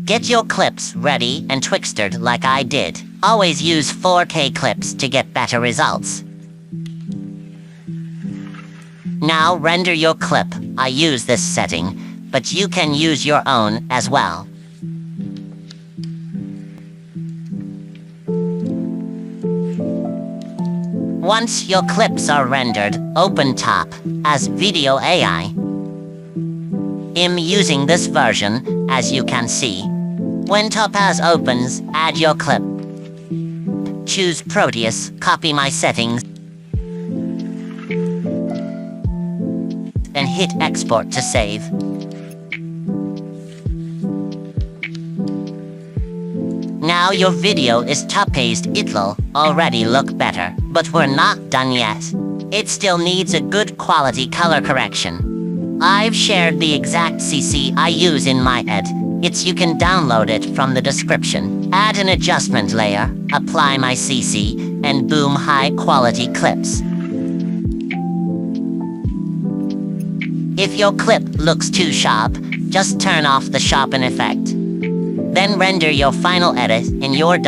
Get your clips ready and twixtered like I did. Always use 4K clips to get better results. Now render your clip. I use this setting, but you can use your own as well. Once your clips are rendered, open Topaz Video AI. I'm using this version, as you can see. When Topaz opens, add your clip. Choose Proteus, copy my settings, and hit export to save. Now your video is Topazed. It'll already look better, but we're not done yet. It still needs a good quality color correction. I've shared the exact CC I use in my ed. You can download it from the description. Add an adjustment layer, apply my CC, and boom, high quality clips. If your clip looks too sharp, just turn off the sharpen effect. Then render your final edit and you're done.